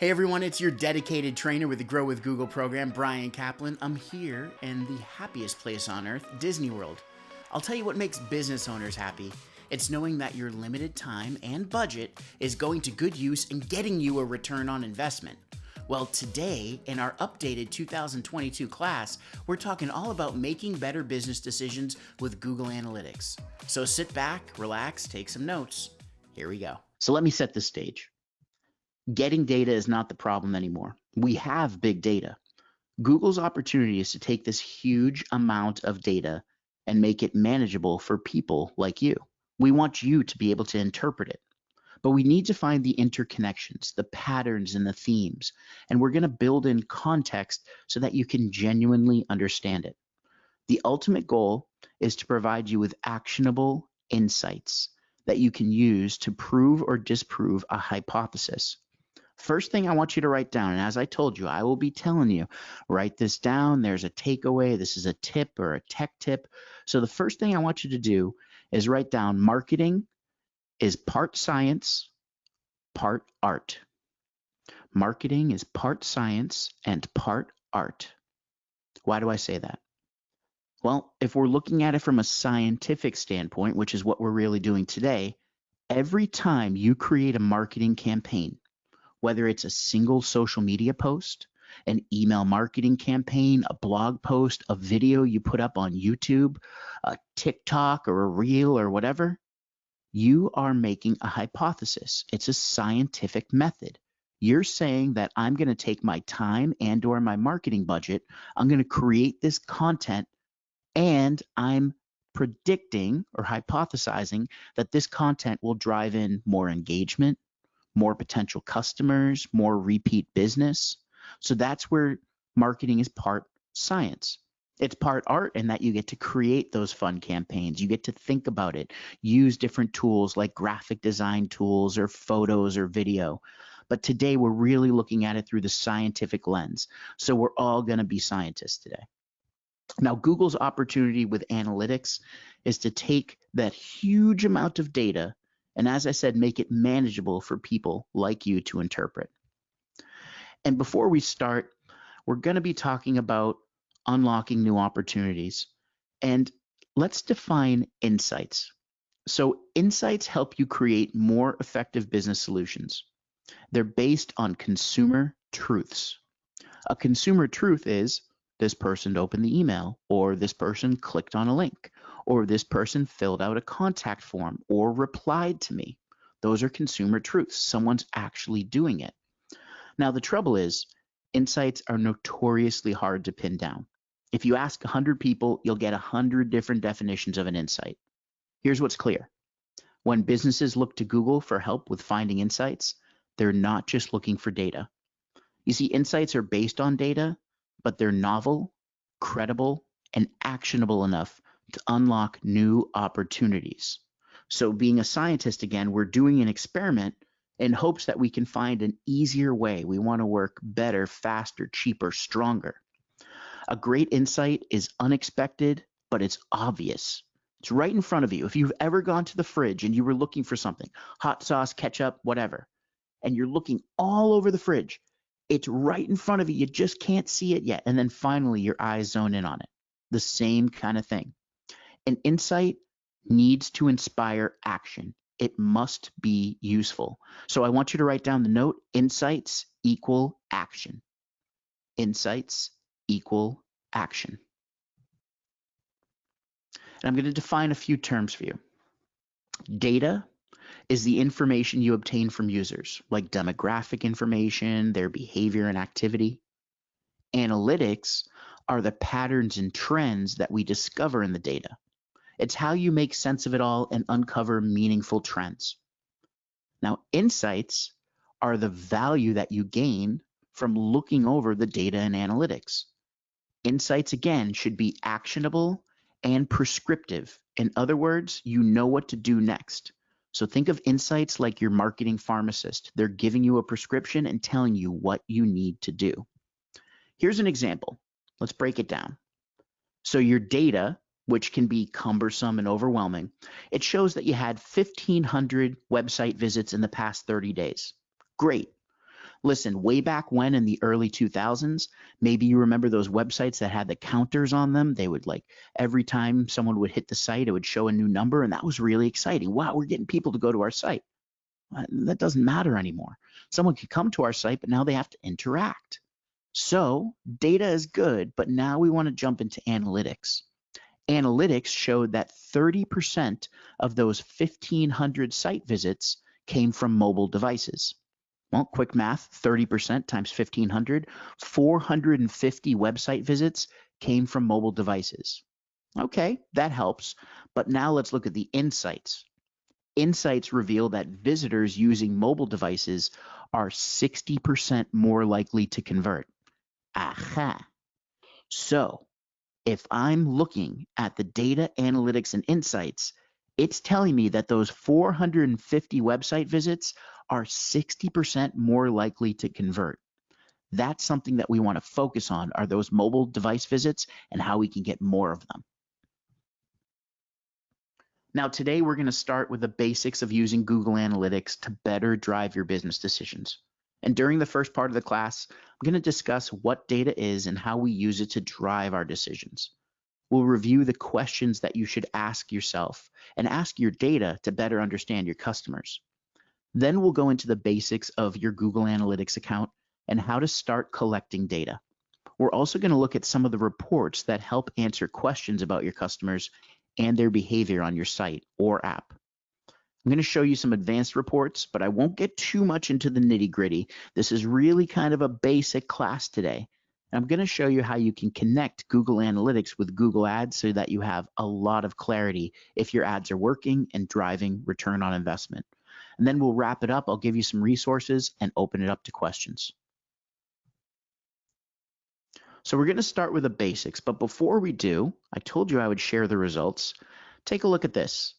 Hey everyone, it's your dedicated trainer with the Grow with Google program, Bryan Caplan. I'm here in the happiest place on earth, Disney World. I'll tell you what makes business owners happy. It's knowing that your limited time and budget is going to good use and getting you a return on investment. Well, today, in our updated 2022 class, we're talking all about making better business decisions with Google Analytics. So sit back, relax, take some notes. Here we go. So let me set the stage. Getting data is not the problem anymore. We have big data. Google's opportunity is to take this huge amount of data and make it manageable for people like you. We want you to be able to interpret it. But we need to find the interconnections, the patterns, and the themes. And we're going to build in context so that you can genuinely understand it. The ultimate goal is to provide you with actionable insights that you can use to prove or disprove a hypothesis. First thing I want you to write down, and as I told you, I will be telling you, write this down. There's a takeaway. This is a tip or a tech tip. So the first thing I want you to do is write down marketing is part science, part art. Marketing is part science and part art. Why do I say that? Well, if we're looking at it from a scientific standpoint, which is what we're really doing today, every time you create a marketing campaign, whether it's a single social media post, an email marketing campaign, a blog post, a video you put up on YouTube, a TikTok or a reel or whatever, you are making a hypothesis. It's a scientific method. You're saying that I'm going to take my time and or my marketing budget, I'm going to create this content, and I'm predicting or hypothesizing that this content will drive in more engagement, more potential customers, more repeat business. So that's where marketing is part science. It's part art in that you get to create those fun campaigns. You get to think about it, use different tools like graphic design tools or photos or video. But today we're really looking at it through the scientific lens. So we're all going to be scientists today. Now, Google's opportunity with analytics is to take that huge amount of data and, as I said, make it manageable for people like you to interpret. And before we start, we're going to be talking about unlocking new opportunities. And let's define insights. So insights help you create more effective business solutions. They're based on consumer truths. A consumer truth is this person opened the email, or this person clicked on a link, or this person filled out a contact form or replied to me. Those are consumer truths. Someone's actually doing it. Now, the trouble is, insights are notoriously hard to pin down. If you ask 100 people, you'll get 100 different definitions of an insight. Here's what's clear. When businesses look to Google for help with finding insights, they're not just looking for data. You see, insights are based on data, but they're novel, credible, and actionable enough to unlock new opportunities. So being a scientist, again, we're doing an experiment in hopes that we can find an easier way. We want to work better, faster, cheaper, stronger. A great insight is unexpected, but it's obvious. It's right in front of you. If you've ever gone to the fridge and you were looking for something, hot sauce, ketchup, whatever, and you're looking all over the fridge, it's right in front of you. You just can't see it yet. And then finally, your eyes zone in on it. The same kind of thing. An insight needs to inspire action. It must be useful. So I want you to write down the note, insights equal action. Insights equal action. And I'm going to define a few terms for you. Data is the information you obtain from users, like demographic information, their behavior and activity. Analytics are the patterns and trends that we discover in the data. It's how you make sense of it all and uncover meaningful trends. Now, insights are the value that you gain from looking over the data and analytics. Insights, again, should be actionable and prescriptive. In other words, you know what to do next. So think of insights like your marketing pharmacist. They're giving you a prescription and telling you what you need to do. Here's an example. Let's break it down. So your data, which can be cumbersome and overwhelming, it shows that you had 1,500 website visits in the past 30 days. Great. Listen, way back when in the early 2000s, maybe you remember those websites that had the counters on them. They would like every time someone would hit the site, it would show a new number, and that was really exciting. Wow, we're getting people to go to our site. That doesn't matter anymore. Someone could come to our site, but now they have to interact. So data is good, but now we want to jump into analytics. Analytics showed that 30% of those 1,500 site visits came from mobile devices. Well, quick math, 30% times 1,500, 450 website visits came from mobile devices. Okay, that helps, but now let's look at the insights. Insights reveal that visitors using mobile devices are 60% more likely to convert. Aha. So if I'm looking at the data, analytics, and insights, it's telling me that those 450 website visits are 60% more likely to convert. That's something that we want to focus on, are those mobile device visits and how we can get more of them. Now, today we're going to start with the basics of using Google Analytics to better drive your business decisions. And during the first part of the class, I'm going to discuss what data is and how we use it to drive our decisions. We'll review the questions that you should ask yourself and ask your data to better understand your customers. Then we'll go into the basics of your Google Analytics account and how to start collecting data. We're also going to look at some of the reports that help answer questions about your customers and their behavior on your site or app. I'm going to show you some advanced reports, but I won't get too much into the nitty-gritty. This is really kind of a basic class today. I'm going to show you how you can connect Google Analytics with Google Ads so that you have a lot of clarity if your ads are working and driving return on investment. And then we'll wrap it up. I'll give you some resources and open it up to questions. So we're going to start with the basics, but before we do, I told you I would share the results. Take a look at this.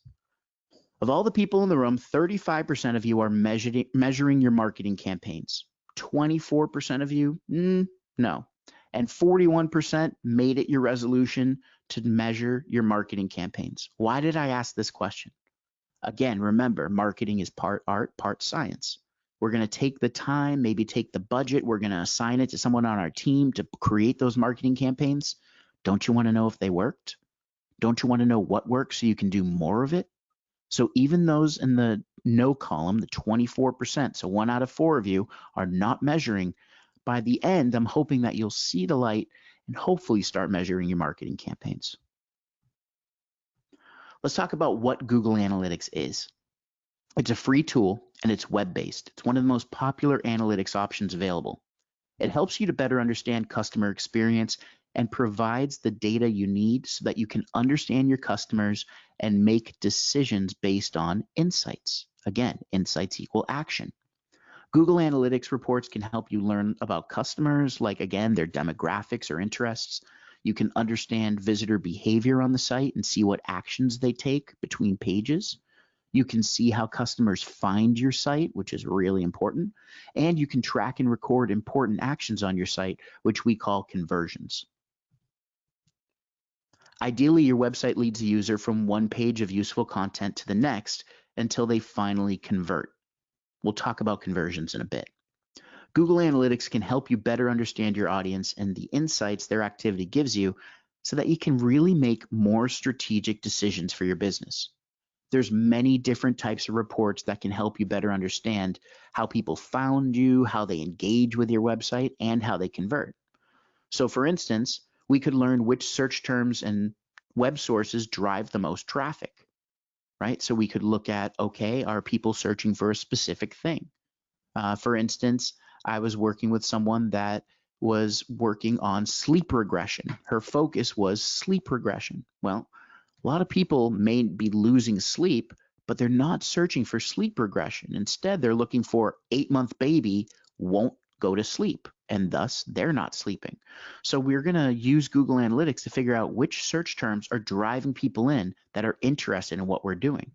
Of all the people in the room, 35% of you are measuring your marketing campaigns. 24% of you, no. And 41% made it your resolution to measure your marketing campaigns. Why did I ask this question? Again, remember, marketing is part art, part science. We're going to take the time, maybe take the budget. We're going to assign it to someone on our team to create those marketing campaigns. Don't you want to know if they worked? Don't you want to know what works so you can do more of it? So even those in the no column, the 24%, so 1 out of 4 of you are not measuring. By the end, I'm hoping that you'll see the light and hopefully start measuring your marketing campaigns. Let's talk about what Google Analytics is. It's a free tool and it's web-based. It's one of the most popular analytics options available. It helps you to better understand customer experience and provides the data you need so that you can understand your customers and make decisions based on insights. Again, insights equal action. Google Analytics reports can help you learn about customers, like again, their demographics or interests. You can understand visitor behavior on the site and see what actions they take between pages. You can see how customers find your site, which is really important. And you can track and record important actions on your site, which we call conversions. Ideally, your website leads a user from one page of useful content to the next until they finally convert. We'll talk about conversions in a bit. Google Analytics can help you better understand your audience and the insights their activity gives you so that you can really make more strategic decisions for your business. There's many different types of reports that can help you better understand how people found you, how they engage with your website, and how they convert. So for instance, we could learn which search terms and web sources drive the most traffic, right? So we could look at, okay, are people searching for a specific thing? For instance, I was working with someone that was working on sleep regression. Her focus was sleep regression. Well, a lot of people may be losing sleep, but they're not searching for sleep regression. Instead, they're looking for 8-month baby won't go to sleep, and thus they're not sleeping. So we're going to use Google Analytics to figure out which search terms are driving people in that are interested in what we're doing.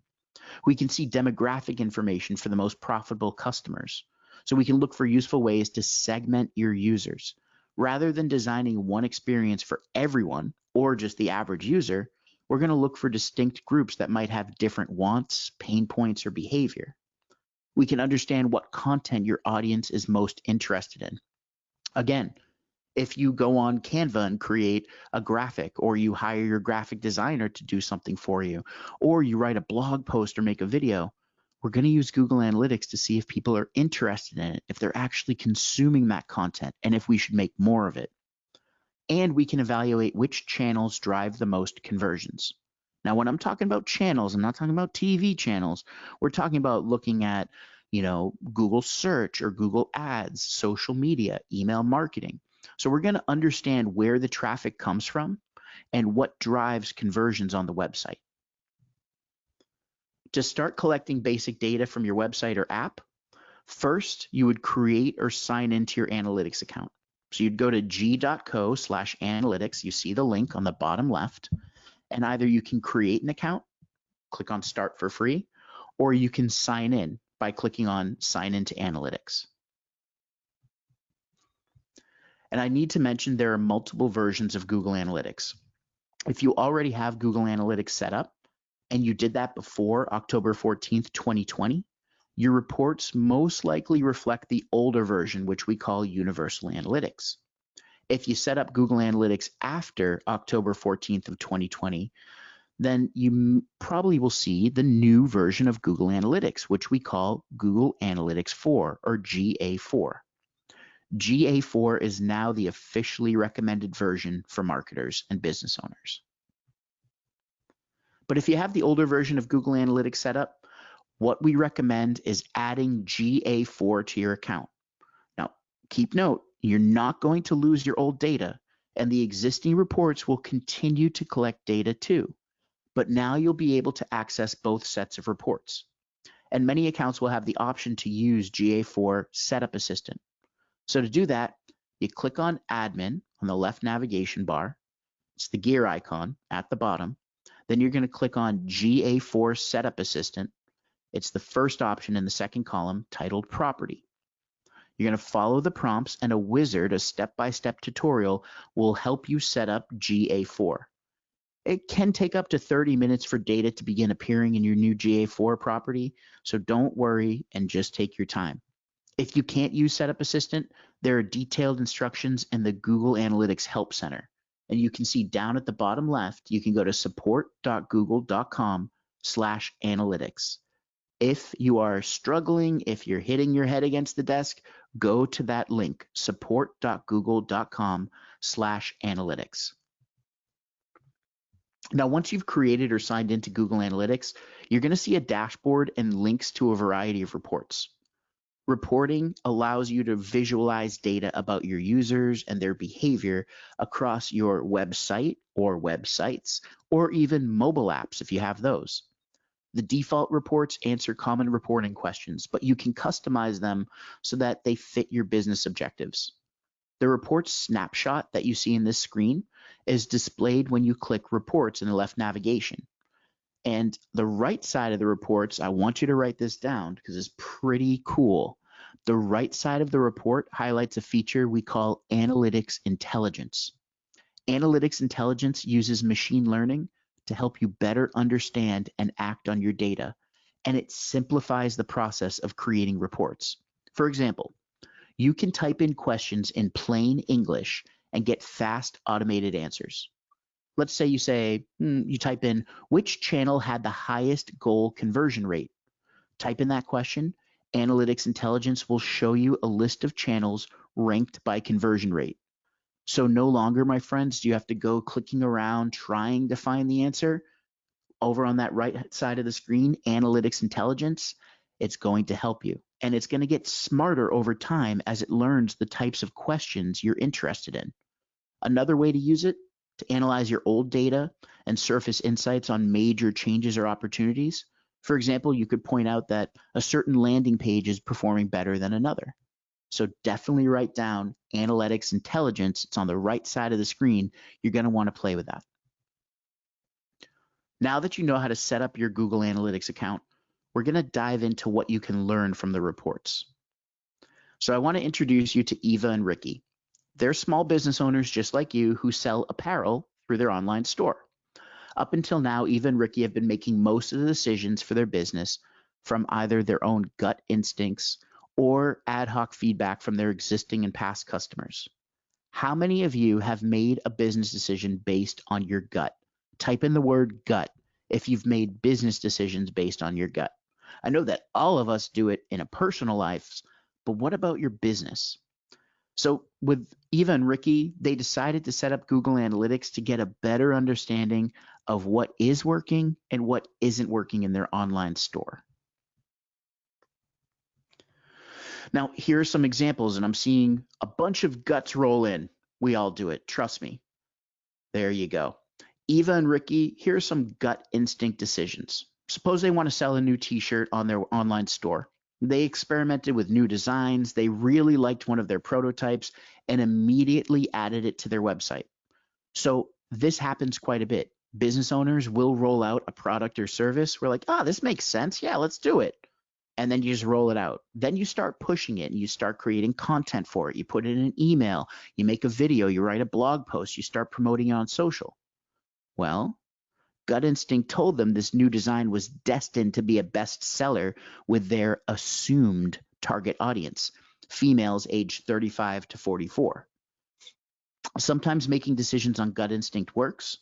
We can see demographic information for the most profitable customers. So we can look for useful ways to segment your users. Rather than designing one experience for everyone or just the average user, we're going to look for distinct groups that might have different wants, pain points, or behavior. We can understand what content your audience is most interested in. Again, if you go on Canva and create a graphic, or you hire your graphic designer to do something for you, or you write a blog post or make a video, we're going to use Google Analytics to see if people are interested in it, if they're actually consuming that content, and if we should make more of it. And we can evaluate which channels drive the most conversions. Now, when I'm talking about channels, I'm not talking about TV channels. We're talking about looking at, Google search or Google ads, social media, email marketing. So we're going to understand where the traffic comes from and what drives conversions on the website. To start collecting basic data from your website or app, first you would create or sign into your analytics account. So you'd go to g.co/analytics. You see the link on the bottom left, and either you can create an account, click on Start for free, or you can sign in by clicking on Sign into Analytics. And I need to mention there are multiple versions of Google Analytics. If you already have Google Analytics set up and you did that before October 14th, 2020, your reports most likely reflect the older version, which we call Universal Analytics. If you set up Google Analytics after October 14th of 2020, then you probably will see the new version of Google Analytics, which we call Google Analytics 4 or GA4. GA4 is now the officially recommended version for marketers and business owners. But if you have the older version of Google Analytics set up, what we recommend is adding GA4 to your account. Now, keep note, you're not going to lose your old data, and the existing reports will continue to collect data too. But now you'll be able to access both sets of reports. And many accounts will have the option to use GA4 Setup Assistant. So to do that, you click on Admin on the left navigation bar. It's the gear icon at the bottom. Then you're going to click on GA4 Setup Assistant. It's the first option in the second column titled Property. You're going to follow the prompts, and a wizard, a step-by-step tutorial, will help you set up GA4. It can take up to 30 minutes for data to begin appearing in your new GA4 property, so don't worry and just take your time. If you can't use Setup Assistant, there are detailed instructions in the Google Analytics Help Center. And you can see down at the bottom left, you can go to support.google.com/analytics. If you are struggling, if you're hitting your head against the desk, go to that link, support.google.com/analytics. Now, once you've created or signed into Google Analytics, you're going to see a dashboard and links to a variety of reports. Reporting allows you to visualize data about your users and their behavior across your website or websites, or even mobile apps if you have those. The default reports answer common reporting questions, but you can customize them so that they fit your business objectives. The report snapshot that you see in this screen is displayed when you click Reports in the left navigation. And the right side of the reports, I want you to write this down because it's pretty cool. The right side of the report highlights a feature we call Analytics Intelligence. Analytics Intelligence uses machine learning to help you better understand and act on your data, and it simplifies the process of creating reports. For example, you can type in questions in plain English and get fast automated answers. Let's say you type in, which channel had the highest goal conversion rate? Type in that question. Analytics Intelligence will show you a list of channels ranked by conversion rate. So no longer, my friends, do you have to go clicking around trying to find the answer. Over on that right side of the screen, Analytics Intelligence, it's going to help you. And it's going to get smarter over time as it learns the types of questions you're interested in. Another way to use it, to analyze your old data and surface insights on major changes or opportunities. For example, you could point out that a certain landing page is performing better than another. So definitely write down Analytics Intelligence. It's on the right side of the screen. You're going to want to play with that. Now that you know how to set up your Google Analytics account, we're going to dive into what you can learn from the reports. So I want to introduce you to Eva and Ricky. They're small business owners just like you who sell apparel through their online store. Up until now, Eva and Ricky have been making most of the decisions for their business from either their own gut instincts or ad hoc feedback from their existing and past customers. How many of you have made a business decision based on your gut? Type in the word gut if you've made business decisions based on your gut. I know that all of us do it in a personal life, but what about your business? So with Eva and Ricky, they decided to set up Google Analytics to get a better understanding of what is working and what isn't working in their online store. Now, here are some examples, and I'm seeing a bunch of guts roll in. We all do it, trust me. There you go. Eva and Ricky, here are some gut instinct decisions. Suppose they want to sell a new t-shirt on their online store. They experimented with new designs, they really liked one of their prototypes, and immediately added it to their website. So this happens quite a bit. Business owners will roll out a product or service. We're like, this makes sense. Yeah, let's do it. And then you just roll it out. Then you start pushing it and you start creating content for it. You put it in an email, you make a video, you write a blog post, you start promoting it on social. Well, gut instinct told them this new design was destined to be a bestseller with their assumed target audience, females aged 35 to 44. Sometimes making decisions on gut instinct works,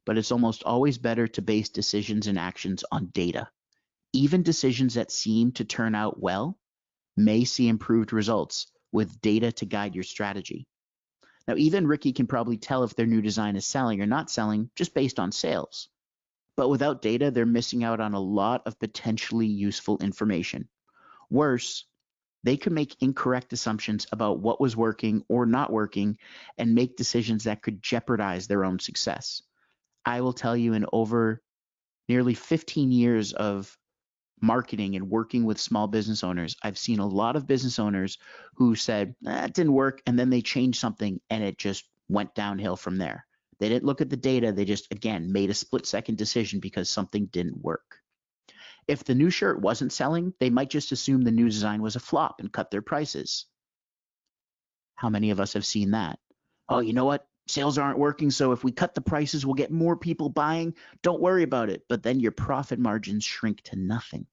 but it's almost always better to base decisions and actions on data. Even decisions that seem to turn out well may see improved results with data to guide your strategy. Now, Eva and Ricky can probably tell if their new design is selling or not selling just based on sales. But without data, they're missing out on a lot of potentially useful information. Worse, they could make incorrect assumptions about what was working or not working and make decisions that could jeopardize their own success. I will tell you, in over nearly 15 years of marketing and working with small business owners, I've seen a lot of business owners who said, it didn't work, and then they changed something and it just went downhill from there. They didn't look at the data. They just, again, made a split-second decision because something didn't work. If the new shirt wasn't selling, they might just assume the new design was a flop and cut their prices. How many of us have seen that? Oh, you know what? Sales aren't working, so if we cut the prices, we'll get more people buying. Don't worry about it. But then your profit margins shrink to nothing.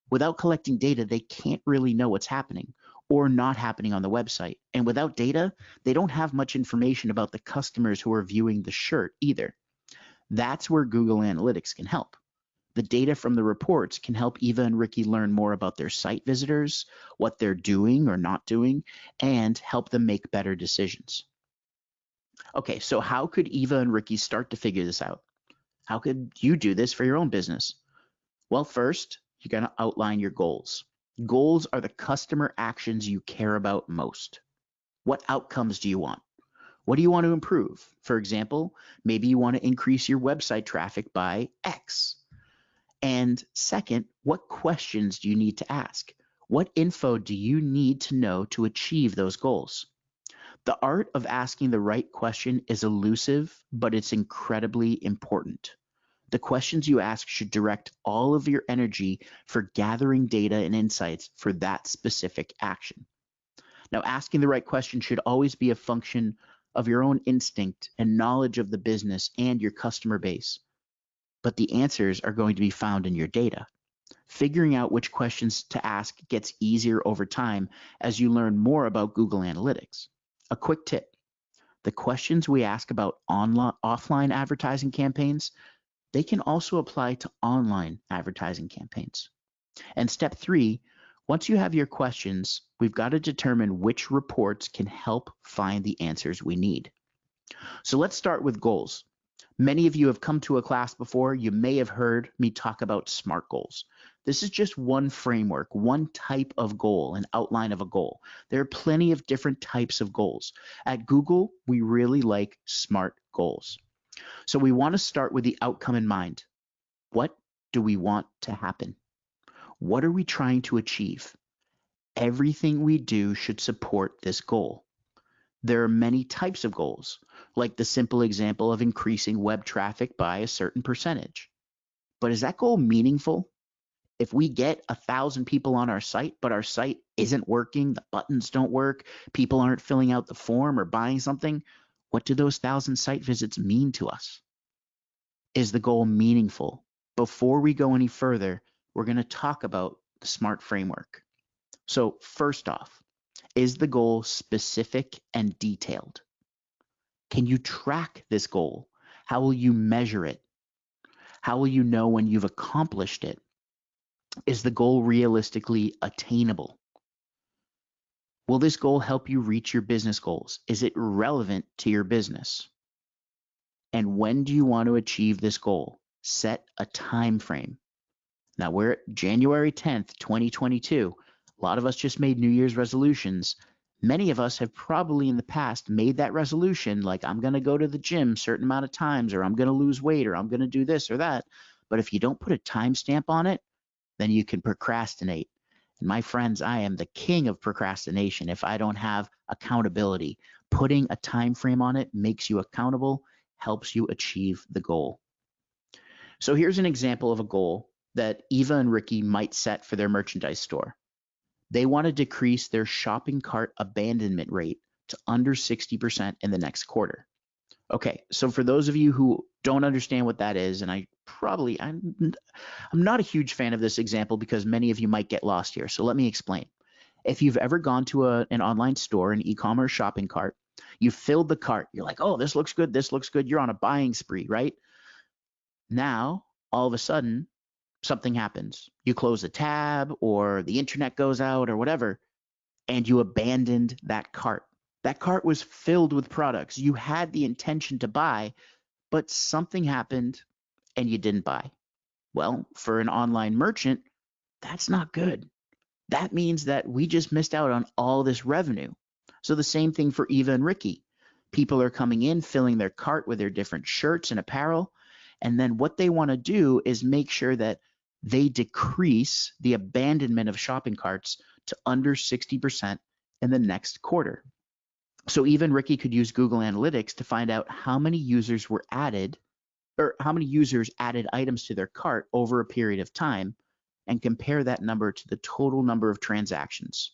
Without collecting data, they can't really know what's happening or not happening on the website. And without data, they don't have much information about the customers who are viewing the shirt either. That's where Google Analytics can help. The data from the reports can help Eva and Ricky learn more about their site visitors, what they're doing or not doing, and help them make better decisions. Okay, so how could Eva and Ricky start to figure this out? How could you do this for your own business? Well, first, you're going to outline your goals. Goals are the customer actions you care about most. What outcomes do you want? What do you want to improve? For example, maybe you want to increase your website traffic by X. And second, what questions do you need to ask? What info do you need to know to achieve those goals? The art of asking the right question is elusive, but it's incredibly important. The questions you ask should direct all of your energy for gathering data and insights for that specific action. Now, asking the right question should always be a function of your own instinct and knowledge of the business and your customer base. But the answers are going to be found in your data. Figuring out which questions to ask gets easier over time as you learn more about Google Analytics. A quick tip: the questions we ask about offline advertising campaigns, they can also apply to online advertising campaigns. And step 3, once you have your questions, we've got to determine which reports can help find the answers we need. So let's start with goals. Many of you have come to a class before. You may have heard me talk about SMART goals. This is just one framework, one type of goal, an outline of a goal. There are plenty of different types of goals. At Google, we really like SMART goals. So we want to start with the outcome in mind. What do we want to happen? What are we trying to achieve? Everything we do should support this goal. There are many types of goals, like the simple example of increasing web traffic by a certain percentage. But is that goal meaningful? If we get 1,000 people on our site, but our site isn't working, the buttons don't work, people aren't filling out the form or buying something, what do those 1,000 site visits mean to us? Is the goal meaningful? Before we go any further, we're going to talk about the SMART framework. So first off, is the goal specific and detailed? Can you track this goal? How will you measure it? How will you know when you've accomplished it? Is the goal realistically attainable? Will this goal help you reach your business goals? Is it relevant to your business? And when do you want to achieve this goal? Set a time frame. Now we're at January 10th, 2022. A lot of us just made New Year's resolutions. Many of us have probably in the past made that resolution, like I'm going to go to the gym a certain amount of times, or I'm going to lose weight, or I'm going to do this or that. But if you don't put a timestamp on it, then you can procrastinate. And my friends, I am the king of procrastination if I don't have accountability. Putting a time frame on it makes you accountable, helps you achieve the goal. So here's an example of a goal that Eva and Ricky might set for their merchandise store. They want to decrease their shopping cart abandonment rate to under 60% in the next quarter. Okay, so for those of you who don't understand what that is, and I'm not a huge fan of this example because many of you might get lost here. So let me explain. If you've ever gone to an online store, an e-commerce shopping cart, you filled the cart. You're like, oh, this looks good. This looks good. You're on a buying spree, right? Now, all of a sudden, something happens. You close a tab or the internet goes out or whatever, and you abandoned that cart. That cart was filled with products. You had the intention to buy, but something happened and you didn't buy. Well, for an online merchant, that's not good. That means that we just missed out on all this revenue. So the same thing for Eva and Ricky. People are coming in, filling their cart with their different shirts and apparel. And then what they want to do is make sure that they decrease the abandonment of shopping carts to under 60% in the next quarter. So even Ricky could use Google Analytics to find out how many users were added or how many users added items to their cart over a period of time and compare that number to the total number of transactions.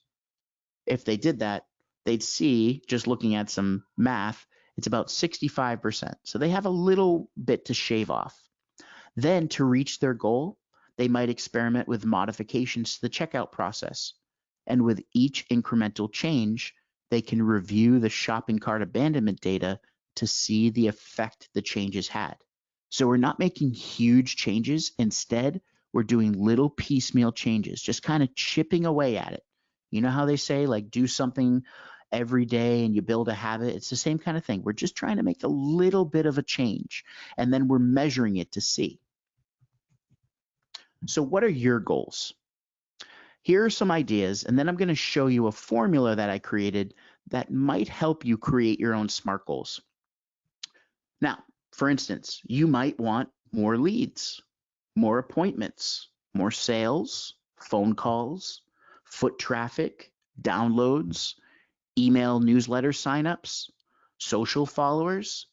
If they did that, they'd see, just looking at some math, it's about 65%. So they have a little bit to shave off. Then to reach their goal, they might experiment with modifications to the checkout process. And with each incremental change, they can review the shopping cart abandonment data to see the effect the changes had. So we're not making huge changes. Instead, we're doing little piecemeal changes, just kind of chipping away at it. You know how they say, like, do something every day and you build a habit? It's the same kind of thing. We're just trying to make a little bit of a change, and then we're measuring it to see. So what are your goals? Here are some ideas, and then I'm going to show you a formula that I created that might help you create your own SMART goals. Now, for instance, you might want more leads, more appointments, more sales, phone calls, foot traffic, downloads, email newsletter signups, social followers.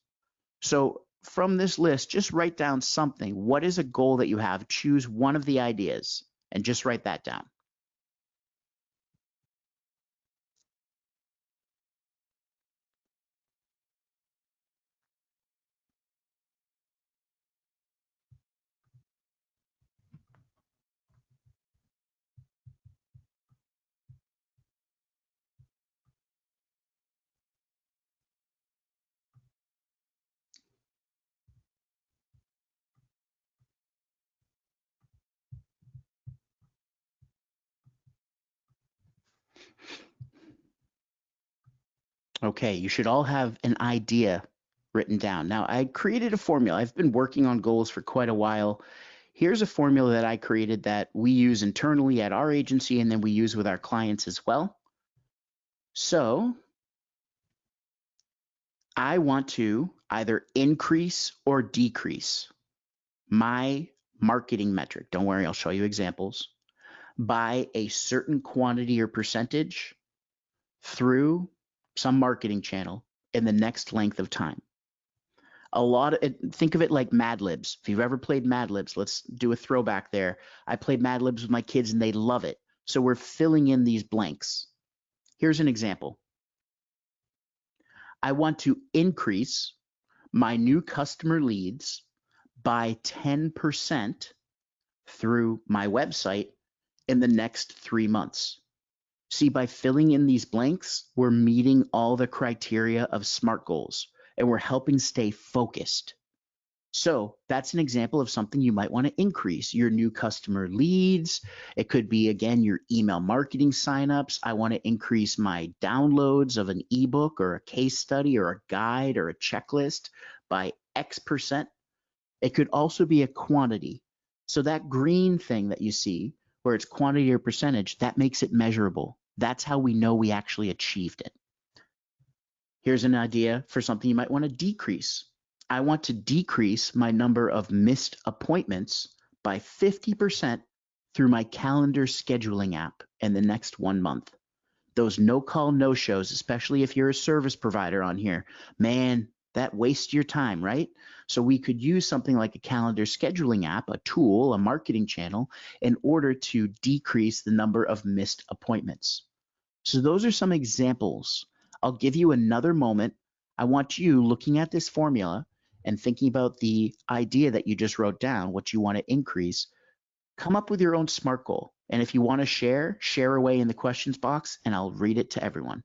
So from this list, just write down something. What is a goal that you have? Choose one of the ideas and just write that down. Okay, you should all have an idea written down. Now, I created a formula. I've been working on goals for quite a while. Here's a formula that I created that we use internally at our agency and then we use with our clients as well. So I want to either increase or decrease my marketing metric. Don't worry, I'll show you examples. By a certain quantity or percentage through some marketing channel in the next length of time. Think of it like Mad Libs. If you've ever played Mad Libs, let's do a throwback there. I played Mad Libs with my kids and they love it. So we're filling in these blanks. Here's an example. I want to increase my new customer leads by 10% through my website in the next 3 months? See, by filling in these blanks, we're meeting all the criteria of SMART goals and we're helping stay focused. So that's an example of something you might want to increase your new customer leads. It could be, again, your email marketing signups. I want to increase my downloads of an ebook or a case study or a guide or a checklist by X%. It could also be a quantity. So that green thing that you see where it's quantity or percentage, that makes it measurable. That's how we know we actually achieved it. Here's an idea for something you might want to decrease. I want to decrease my number of missed appointments by 50% through my calendar scheduling app in the next 1 month. Those no call, no shows, especially if you're a service provider on here, man, that wastes your time, right? So we could use something like a calendar scheduling app, a tool, a marketing channel, in order to decrease the number of missed appointments. So those are some examples. I'll give you another moment. I want you looking at this formula and thinking about the idea that you just wrote down, what you want to increase. Come up with your own SMART goal. And if you want to share away in the questions box and I'll read it to everyone.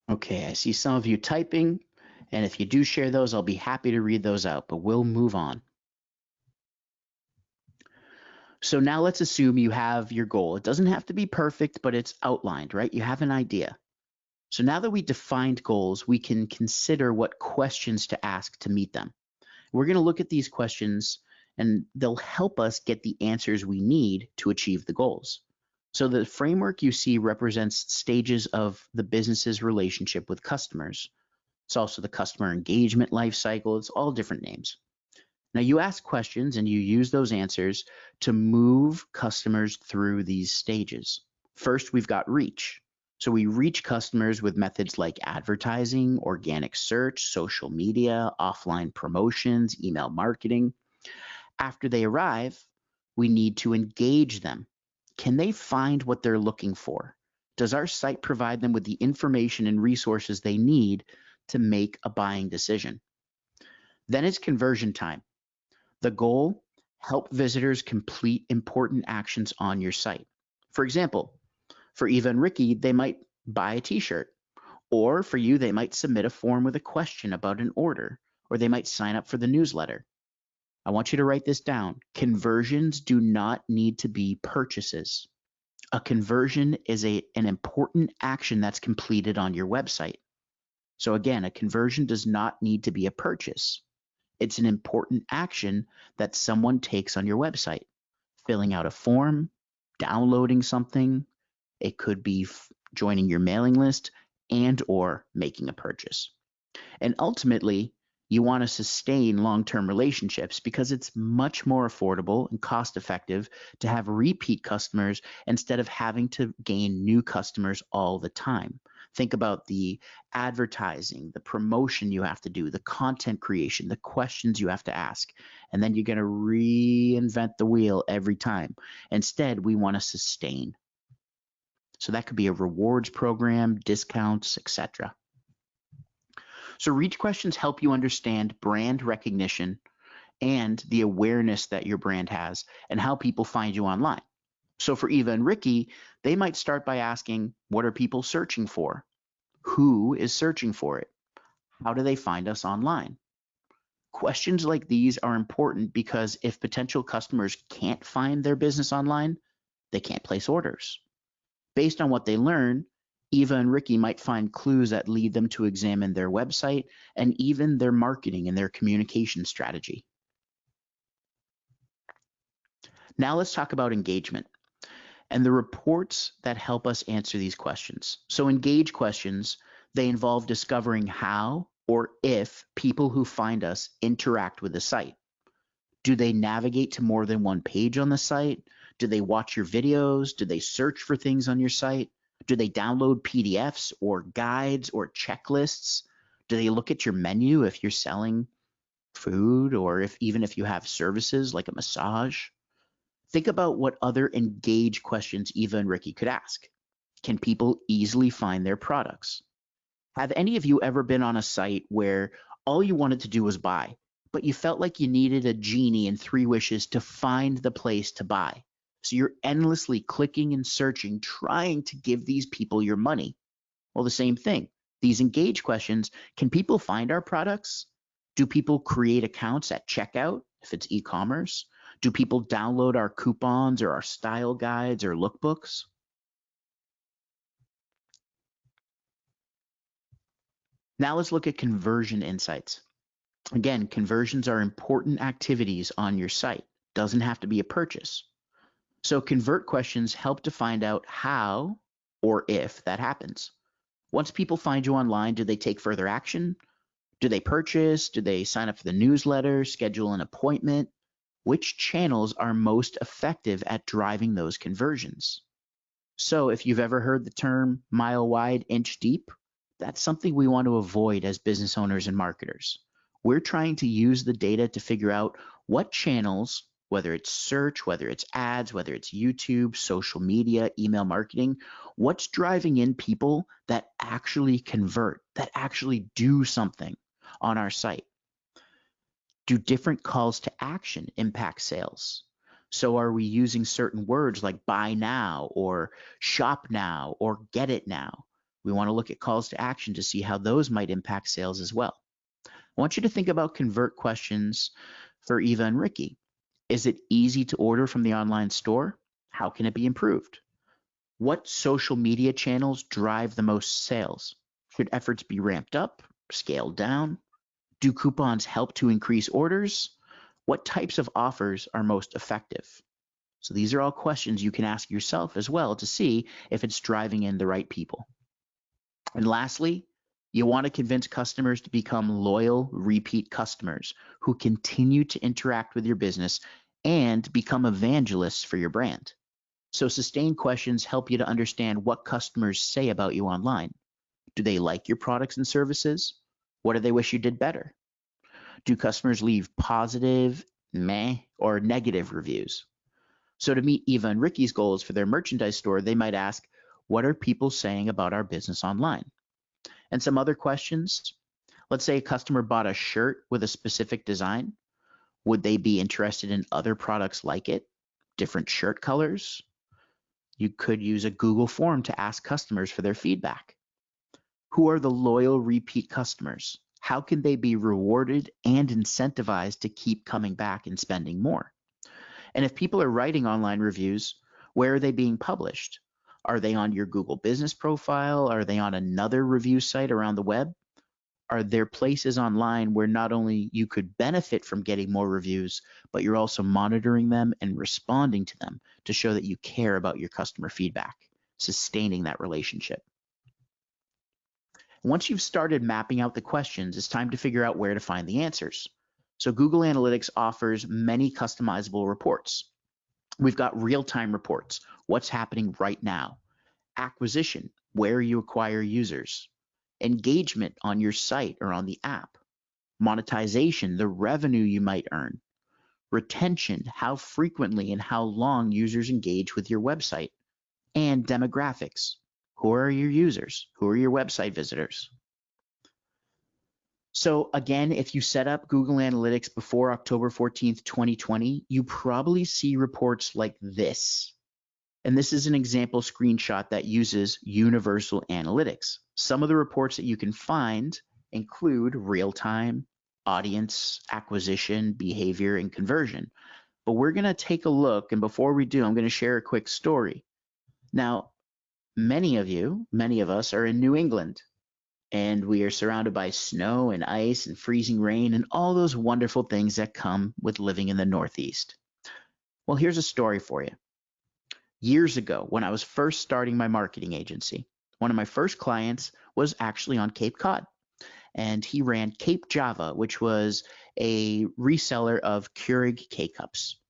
Okay, I see some of you typing, and if you do share those, I'll be happy to read those out, but we'll move on. So now let's assume you have your goal. It doesn't have to be perfect, but it's outlined, right? You have an idea. So now that we defined goals, we can consider what questions to ask to meet them. We're going to look at these questions and they'll help us get the answers we need to achieve the goals. So the framework you see represents stages of the business's relationship with customers. It's also the customer engagement life cycle. It's all different names. Now you ask questions and you use those answers to move customers through these stages. First, we've got reach. So we reach customers with methods like advertising, organic search, social media, offline promotions, email marketing. After they arrive, we need to engage them. Can they find what they're looking for? Does our site provide them with the information and resources they need to make a buying decision? Then it's conversion time. The goal, help visitors complete important actions on your site. For example, for Eva and Ricky, they might buy a t-shirt. Or for you, they might submit a form with a question about an order, or they might sign up for the newsletter. I want you to write this down. Conversions do not need to be purchases. A conversion is an important action that's completed on your website. So again, a conversion does not need to be a purchase. It's an important action that someone takes on your website. Filling out a form, downloading something, it could be joining your mailing list and or making a purchase. And ultimately, you want to sustain long-term relationships because it's much more affordable and cost-effective to have repeat customers instead of having to gain new customers all the time. Think about the advertising, the promotion you have to do, the content creation, the questions you have to ask, and then you're going to reinvent the wheel every time. Instead, we want to sustain. So that could be a rewards program, discounts, etc. So reach questions help you understand brand recognition and the awareness that your brand has and how people find you online. So for Eva and Ricky, they might start by asking, what are people searching for? Who is searching for it? How do they find us online? Questions like these are important because if potential customers can't find their business online, they can't place orders. Based on what they learn, Eva and Ricky might find clues that lead them to examine their website and even their marketing and their communication strategy. Now let's talk about engagement and the reports that help us answer these questions. So engage questions, They involve discovering how or if people who find us interact with the site. Do they navigate to more than one page on the site? Do they watch your videos? Do they search for things on your site? Do they download PDFs or guides or checklists? Do they look at your menu if you're selling food or even if you have services like a massage? Think about what other engage questions Eva and Ricky could ask. Can people easily find their products? Have any of you ever been on a site where all you wanted to do was buy, but you felt like you needed a genie and three wishes to find the place to buy? So you're endlessly clicking and searching, trying to give these people your money. Well, the same thing. These engage questions, can people find our products? Do people create accounts at checkout if it's e-commerce? Do people download our coupons or our style guides or lookbooks? Now let's look at conversion insights. Again, conversions are important activities on your site. Doesn't have to be a purchase. So convert questions help to find out how or if that happens. Once people find you online, do they take further action? Do they purchase? Do they sign up for the newsletter, schedule an appointment? Which channels are most effective at driving those conversions? So if you've ever heard the term mile wide, inch deep, that's something we want to avoid as business owners and marketers. We're trying to use the data to figure out what channels, whether it's search, whether it's ads, whether it's YouTube, social media, email marketing, what's driving in people that actually convert, that actually do something on our site. Do different calls to action impact sales? So are we using certain words like buy now or shop now or get it now? We want to look at calls to action to see how those might impact sales as well. I want you to think about convert questions for Eva and Ricky. Is it easy to order from the online store? How can it be improved? What social media channels drive the most sales? Should efforts be ramped up, scaled down? Do coupons help to increase orders? What types of offers are most effective? So these are all questions you can ask yourself as well to see if it's driving in the right people. And lastly, you want to convince customers to become loyal, repeat customers who continue to interact with your business and become evangelists for your brand. So sustained questions help you to understand what customers say about you online. Do they like your products and services? What do they wish you did better? Do customers leave positive, meh, or negative reviews? So to meet Eva and Ricky's goals for their merchandise store, they might ask, what are people saying about our business online? And some other questions. Let's say a customer bought a shirt with a specific design. Would they be interested in other products like it? Different shirt colors? You could use a Google form to ask customers for their feedback. Who are the loyal repeat customers? How can they be rewarded and incentivized to keep coming back and spending more? And if people are writing online reviews, where are they being published? Are they on your Google business profile? Are they on another review site around the web? Are there places online where not only you could benefit from getting more reviews, but you're also monitoring them and responding to them to show that you care about your customer feedback, sustaining that relationship? Once you've started mapping out the questions, it's time to figure out where to find the answers. So Google Analytics offers many customizable reports. We've got real-time reports, what's happening right now. Acquisition, where you acquire users. Engagement on your site or on the app. Monetization, the revenue you might earn. Retention, how frequently and how long users engage with your website. And demographics, who are your users? Who are your website visitors? So again, if you set up Google Analytics before October 14th, 2020, you probably see reports like this. And this is an example screenshot that uses universal analytics. Some of the reports that you can find include real-time, audience, acquisition, behavior, and conversion. But we're going to take a look, and before we do, I'm going to share a quick story. Now, many of us are in New England, and we are surrounded by snow and ice and freezing rain and all those wonderful things that come with living in the Northeast. Well, here's a story for you. Years ago, when I was first starting my marketing agency, One of my first clients was actually on Cape Cod, and he ran Cape Java, which was a reseller of Keurig K-Cups.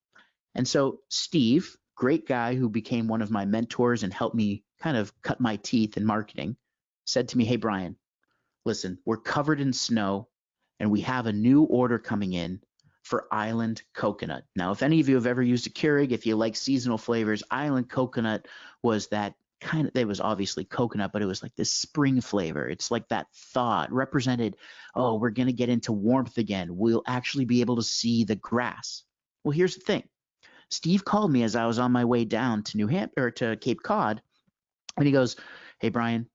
And so Steve, great guy who became one of my mentors and helped me kind of cut my teeth in marketing, said to me, "Hey, Bryan, listen, we're covered in snow and we have a new order coming in for Island Coconut." Now, if any of you have ever used a Keurig, if you like seasonal flavors, Island Coconut was that kind of, it was obviously coconut, but it was like this spring flavor. It's like that thaw. It represented, oh, we're going to get into warmth again. We'll actually be able to see the grass. Well, here's the thing. Steve called me as I was on my way down to New Hampshire, or to Cape Cod, and he goes, "Hey, Bryan,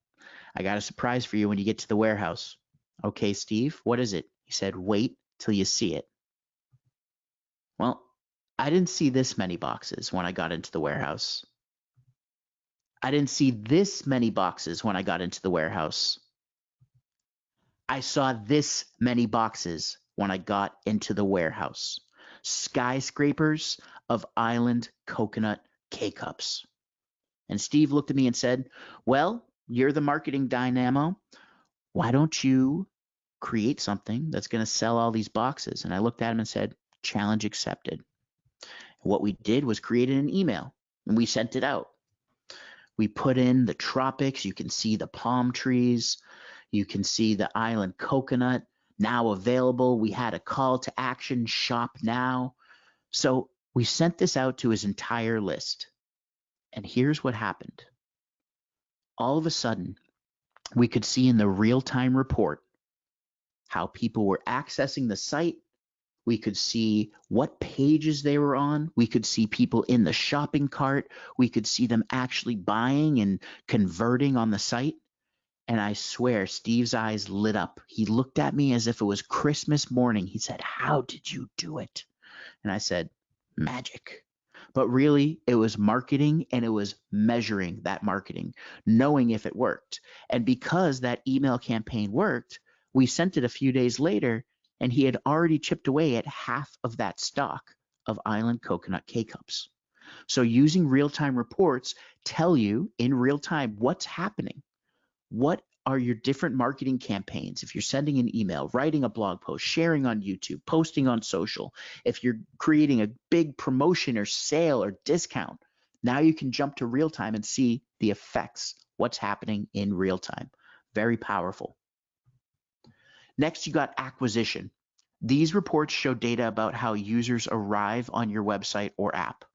I got a surprise for you when you get to the warehouse." "Okay, Steve, what is it?" He said, "Wait till you see it." Well, I didn't see this many boxes when I got into the warehouse. I didn't see this many boxes when I got into the warehouse. I saw this many boxes when I got into the warehouse. Skyscrapers of Island Coconut K-Cups. And Steve looked at me and said, "Well, you're the marketing dynamo. Why don't you create something that's going to sell all these boxes?" And I looked at him and said, "Challenge accepted." What we did was created an email and we sent it out. We put in the tropics. You can see the palm trees. You can see the Island Coconut now available. We had a call to action, shop now. So we sent this out to his entire list. And here's what happened. All of a sudden, we could see in the real-time report how people were accessing the site. We could see what pages they were on. We could see people in the shopping cart. We could see them actually buying and converting on the site. And I swear, Steve's eyes lit up. He looked at me as if it was Christmas morning. He said, "How did you do it?" And I said, "Magic." But really, it was marketing, and it was measuring that marketing, knowing if it worked. And because that email campaign worked, we sent it a few days later, and he had already chipped away at half of that stock of Island Coconut K-Cups. So using real-time reports tell you in real time what's happening. What are your different marketing campaigns? If you're sending an email, writing a blog post, sharing on YouTube, posting on social, if you're creating a big promotion or sale or discount, now you can jump to real time and see the effects, what's happening in real time. Very powerful. Next, you got acquisition. These reports show data about how users arrive on your website or app,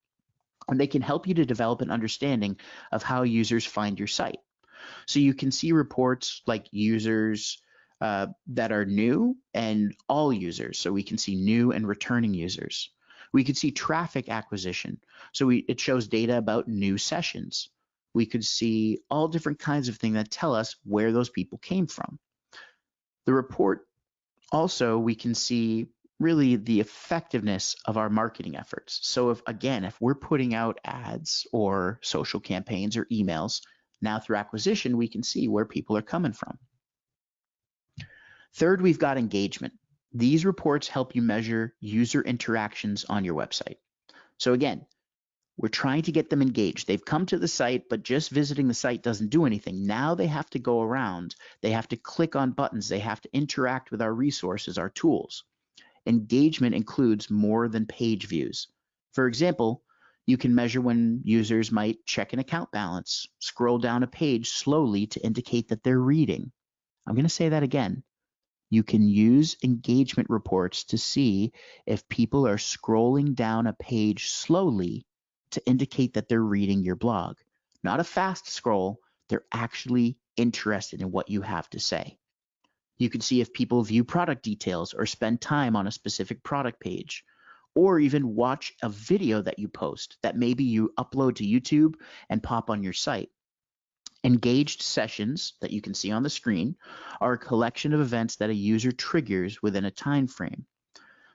and they can help you to develop an understanding of how users find your site. So you can see reports like users that are new and all users. So we can see new and returning users. We could see traffic acquisition. So it shows data about new sessions. We could see all different kinds of things that tell us where those people came from. The report also, we can see really the effectiveness of our marketing efforts. So if we're putting out ads or social campaigns or emails, now through acquisition, we can see where people are coming from. Third, we've got engagement. These reports help you measure user interactions on your website. So again, we're trying to get them engaged. They've come to the site, but just visiting the site doesn't do anything. Now they have to go around. They have to click on buttons. They have to interact with our resources, our tools. Engagement includes more than page views. For example, you can measure when users might check an account balance, scroll down a page slowly to indicate that they're reading. I'm going to say that again. You can use engagement reports to see if people are scrolling down a page slowly to indicate that they're reading your blog. Not a fast scroll, they're actually interested in what you have to say. You can see if people view product details or spend time on a specific product page, or even watch a video that you post that maybe you upload to YouTube and pop on your site. Engaged sessions that you can see on the screen are a collection of events that a user triggers within a time frame.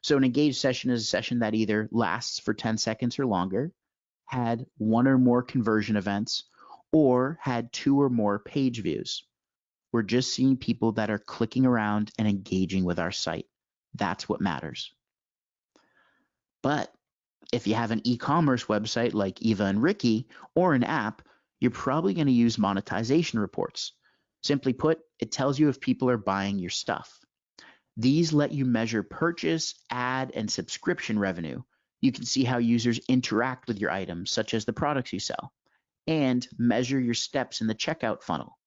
So an engaged session is a session that either lasts for 10 seconds or longer, had one or more conversion events, or had 2 or more page views. We're just seeing people that are clicking around and engaging with our site. That's what matters. But if you have an e-commerce website like Eva and Ricky or an app, you're probably going to use monetization reports. Simply put, it tells you if people are buying your stuff. These let you measure purchase, ad, and subscription revenue. You can see how users interact with your items, such as the products you sell, and measure your steps in the checkout funnel.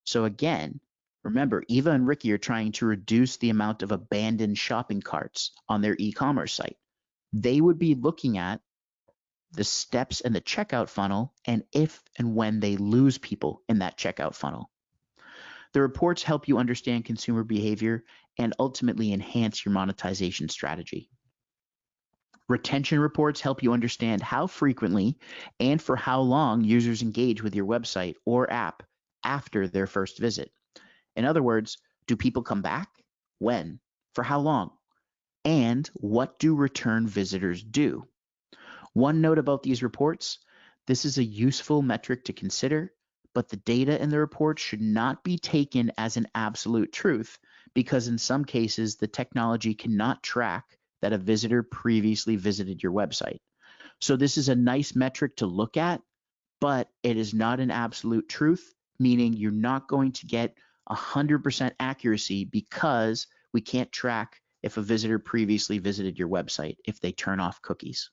So again, remember, Eva and Ricky are trying to reduce the amount of abandoned shopping carts on their e-commerce site. They would be looking at the steps in the checkout funnel and if and when they lose people in that checkout funnel. The reports help you understand consumer behavior and ultimately enhance your monetization strategy. Retention reports help you understand how frequently and for how long users engage with your website or app after their first visit. In other words, do people come back? When? For how long? And what do return visitors do? One note about these reports, this is a useful metric to consider, but the data in the report should not be taken as an absolute truth because in some cases the technology cannot track that a visitor previously visited your website. So this is a nice metric to look at, but it is not an absolute truth, meaning you're not going to get 100% accuracy because we can't track if a visitor previously visited your website if they turn off cookies.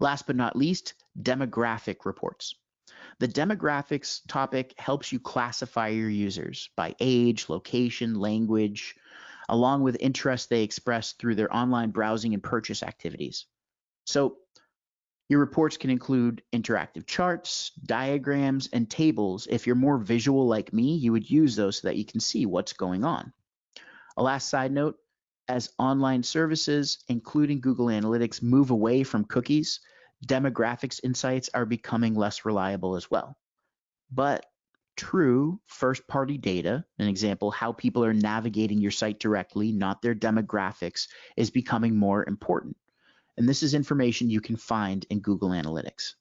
Last but not least, demographic reports. The demographics topic helps you classify your users by age, location, language, along with interests they express through their online browsing and purchase activities. So your reports can include interactive charts, diagrams, and tables. If you're more visual like me, you would use those so that you can see what's going on. A last side note, as online services, including Google Analytics, move away from cookies, demographics insights are becoming less reliable as well. But true first-party data, an example, how people are navigating your site directly, not their demographics, is becoming more important. And this is information you can find in Google Analytics.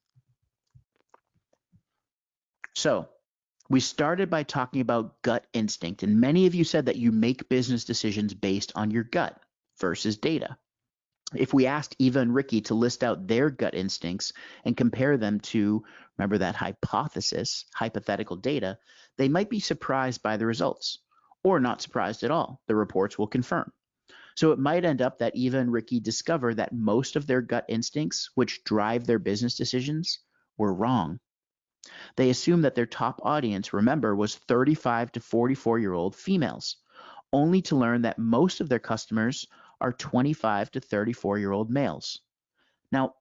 So we started by talking about gut instinct, and many of you said that you make business decisions based on your gut versus data. If we asked Eva and Ricky to list out their gut instincts and compare them to, remember that hypothesis, hypothetical data, they might be surprised by the results, or not surprised at all. The reports will confirm. So it might end up that Eva and Ricky discover that most of their gut instincts, which drive their business decisions, were wrong. They assumed that their top audience, remember, was 35 to 44-year-old females, only to learn that most of their customers are 25 to 34-year-old males. Now,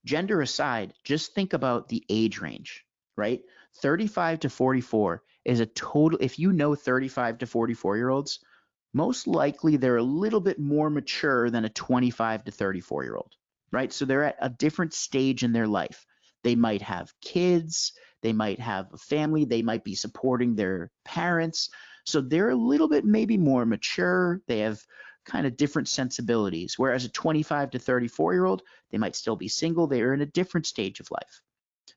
gender aside, just think about the age range, right? 35 to 44 is a total, if you know 35 to 44-year-olds, most likely they're a little bit more mature than a 25 to 34-year-old, right? So they're at a different stage in their life. They might have kids, they might have a family, they might be supporting their parents. So they're a little bit maybe more mature. They have kind of different sensibilities. Whereas a 25 to 34-year-old, they might still be single. They are in a different stage of life.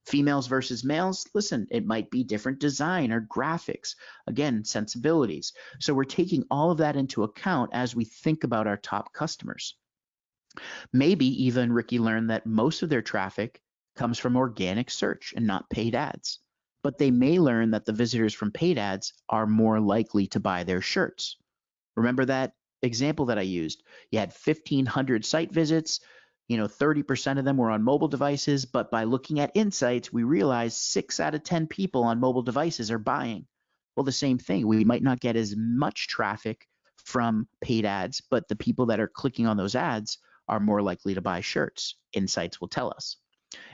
Females versus males, listen, it might be different design or graphics. Again, sensibilities. So we're taking all of that into account as we think about our top customers. Maybe Eva and Ricky learned that most of their traffic comes from organic search and not paid ads. But they may learn that the visitors from paid ads are more likely to buy their shirts. Remember that example that I used? You had 1,500 site visits, 30% of them were on mobile devices, but by looking at insights, we realized 6 out of 10 people on mobile devices are buying. Well, the same thing, we might not get as much traffic from paid ads, but the people that are clicking on those ads are more likely to buy shirts. Insights will tell us.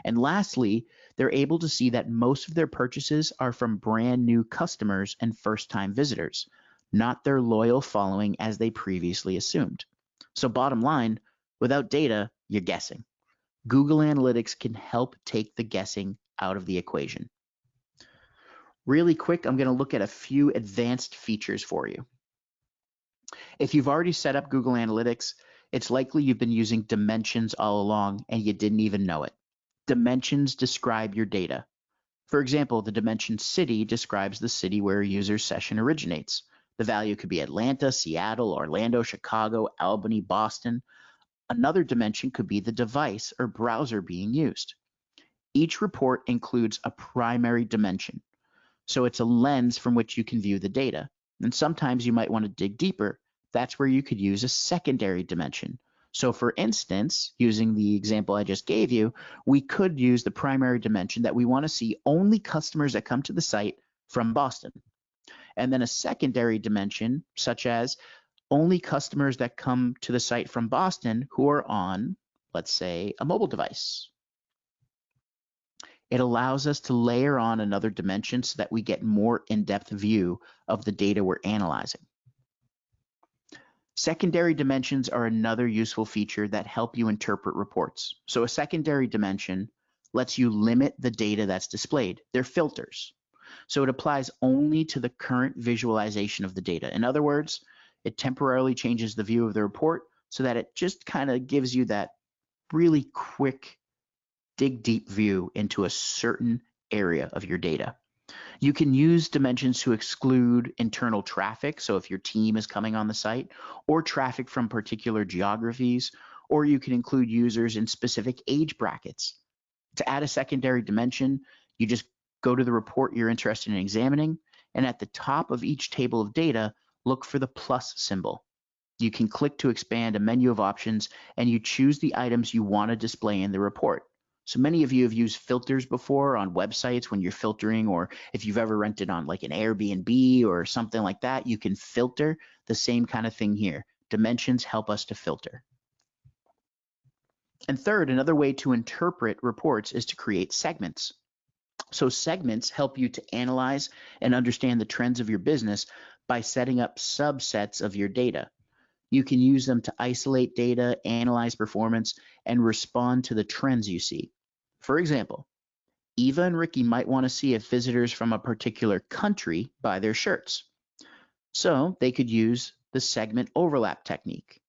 And lastly, they're able to see that most of their purchases are from brand new customers and first-time visitors, not their loyal following as they previously assumed. So bottom line, without data, you're guessing. Google Analytics can help take the guessing out of the equation. Really quick, I'm going to look at a few advanced features for you. If you've already set up Google Analytics, it's likely you've been using dimensions all along and you didn't even know it. Dimensions describe your data. For example, the dimension city describes the city where a user's session originates. The value could be Atlanta, Seattle, Orlando, Chicago, Albany, Boston. Another dimension could be the device or browser being used. Each report includes a primary dimension. So it's a lens from which you can view the data. And sometimes you might want to dig deeper. That's where you could use a secondary dimension. So for instance, using the example I just gave you, we could use the primary dimension that we want to see only customers that come to the site from Boston. And then a secondary dimension, such as only customers that come to the site from Boston who are on, let's say, a mobile device. It allows us to layer on another dimension so that we get more in-depth view of the data we're analyzing. Secondary dimensions are another useful feature that help you interpret reports. So a secondary dimension lets you limit the data that's displayed. They're filters. So it applies only to the current visualization of the data. In other words, it temporarily changes the view of the report so that it just kind of gives you that really quick dig deep view into a certain area of your data. You can use dimensions to exclude internal traffic, so if your team is coming on the site, or traffic from particular geographies, or you can include users in specific age brackets. To add a secondary dimension, you just go to the report you're interested in examining, and at the top of each table of data, look for the plus symbol. You can click to expand a menu of options, and you choose the items you want to display in the report. So many of you have used filters before on websites when you're filtering, or if you've ever rented on like an Airbnb or something like that, you can filter. The same kind of thing here. Dimensions help us to filter. And third, another way to interpret reports is to create segments. So segments help you to analyze and understand the trends of your business by setting up subsets of your data. You can use them to isolate data, analyze performance, and respond to the trends you see. For example, Eva and Ricky might want to see if visitors from a particular country buy their shirts. So they could use the segment overlap technique.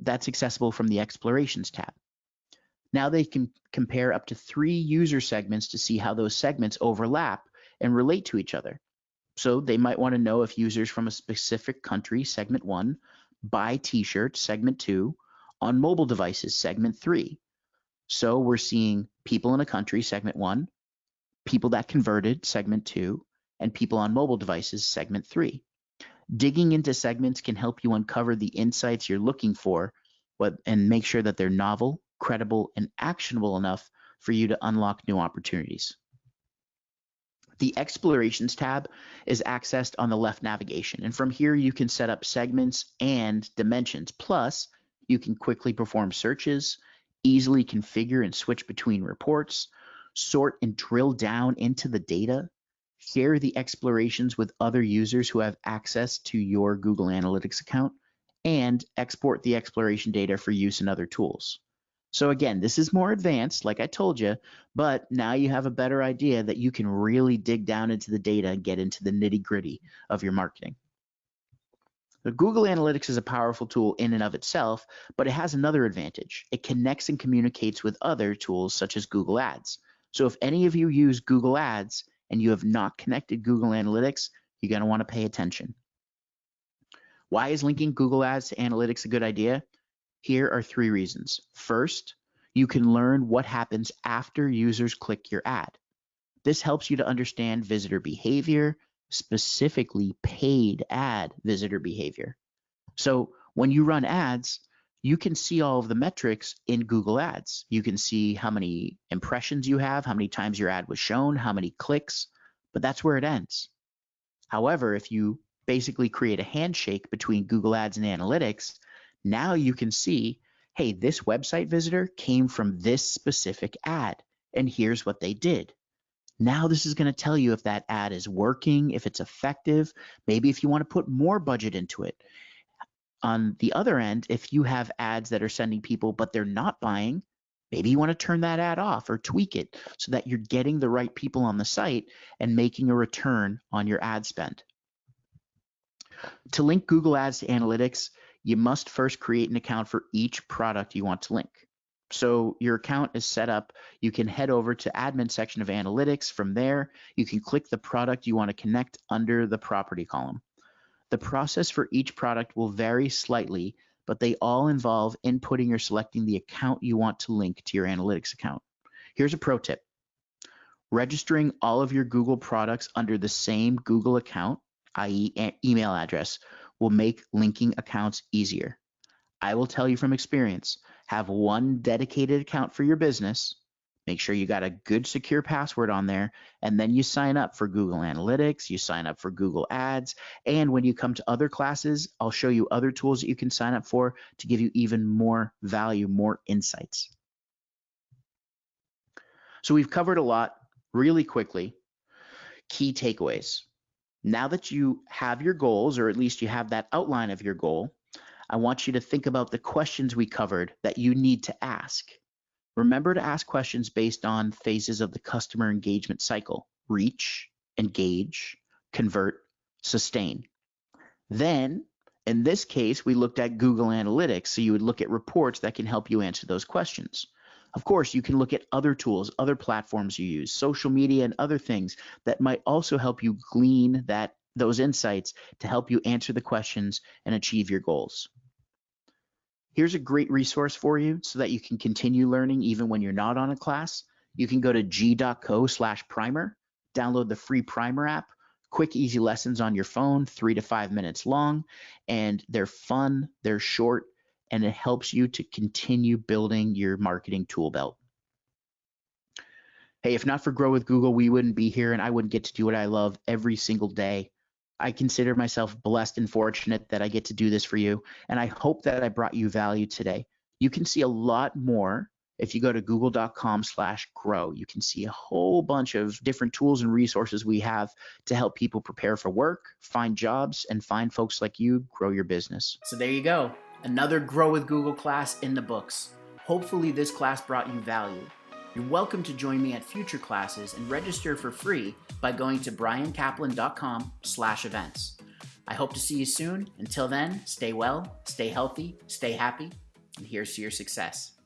That's accessible from the Explorations tab. Now they can compare up to 3 user segments to see how those segments overlap and relate to each other. So they might want to know if users from a specific country, segment 1, buy t-shirts, segment 2, on mobile devices, segment 3. So we're seeing people in a country, segment 1, people that converted, segment 2, and people on mobile devices, segment 3. Digging into segments can help you uncover the insights you're looking for and make sure that they're novel, credible, and actionable enough for you to unlock new opportunities. The Explorations tab is accessed on the left navigation, and from here you can set up segments and dimensions. Plus, you can quickly perform searches, easily configure and switch between reports, sort and drill down into the data, share the explorations with other users who have access to your Google Analytics account, and export the exploration data for use in other tools. So again, this is more advanced, like I told you, but now you have a better idea that you can really dig down into the data and get into the nitty-gritty of your marketing. The Google Analytics is a powerful tool in and of itself, but it has another advantage. It connects and communicates with other tools such as Google Ads. So if any of you use Google Ads and you have not connected Google Analytics, you're going to want to pay attention. Why is linking Google Ads to Analytics a good idea? Here are 3 reasons. First, you can learn what happens after users click your ad. This helps you to understand visitor behavior, specifically paid ad visitor behavior. So when you run ads, you can see all of the metrics in Google Ads. You can see how many impressions you have, how many times your ad was shown, how many clicks, but that's where it ends. However, if you basically create a handshake between Google Ads and Analytics, now you can see, hey, this website visitor came from this specific ad, and here's what they did. Now this is going to tell you if that ad is working, if it's effective, maybe if you want to put more budget into it. On the other end, if you have ads that are sending people but they're not buying, maybe you want to turn that ad off or tweak it so that you're getting the right people on the site and making a return on your ad spend. To link Google Ads to Analytics, you must first create an account for each product you want to link. So your account is set up, you can head over to admin section of Analytics. From there, you can click the product you want to connect under the property column. The process for each product will vary slightly, but they all involve inputting or selecting the account you want to link to your Analytics account. Here's a pro tip. Registering all of your Google products under the same Google account, i.e. email address, will make linking accounts easier. I will tell you from experience, have one dedicated account for your business. Make sure you got a good secure password on there, and then you sign up for Google Analytics, you sign up for Google Ads, and when you come to other classes, I'll show you other tools that you can sign up for to give you even more value, more insights. So we've covered a lot really quickly. Key takeaways. Now that you have your goals, or at least you have that outline of your goal, I want you to think about the questions we covered that you need to ask. Remember to ask questions based on phases of the customer engagement cycle: reach, engage, convert, sustain. Then, in this case, we looked at Google Analytics, so you would look at reports that can help you answer those questions. Of course, you can look at other tools, other platforms you use, social media and other things that might also help you glean those insights to help you answer the questions and achieve your goals. Here's a great resource for you so that you can continue learning even when you're not on a class. You can go to g.co/primer, download the free Primer app, quick, easy lessons on your phone, 3 to 5 minutes long, and they're fun, they're short, and it helps you to continue building your marketing tool belt. Hey, if not for Grow with Google, we wouldn't be here and I wouldn't get to do what I love every single day. I consider myself blessed and fortunate that I get to do this for you, and I hope that I brought you value today. You can see a lot more if you go to google.com/grow. You can see a whole bunch of different tools and resources we have to help people prepare for work, find jobs, and find folks like you grow your business. So there you go. Another Grow with Google class in the books. Hopefully this class brought you value. You're welcome to join me at future classes and register for free by going to bryancaplan.com/events. I hope to see you soon. Until then, stay well, stay healthy, stay happy, and here's to your success.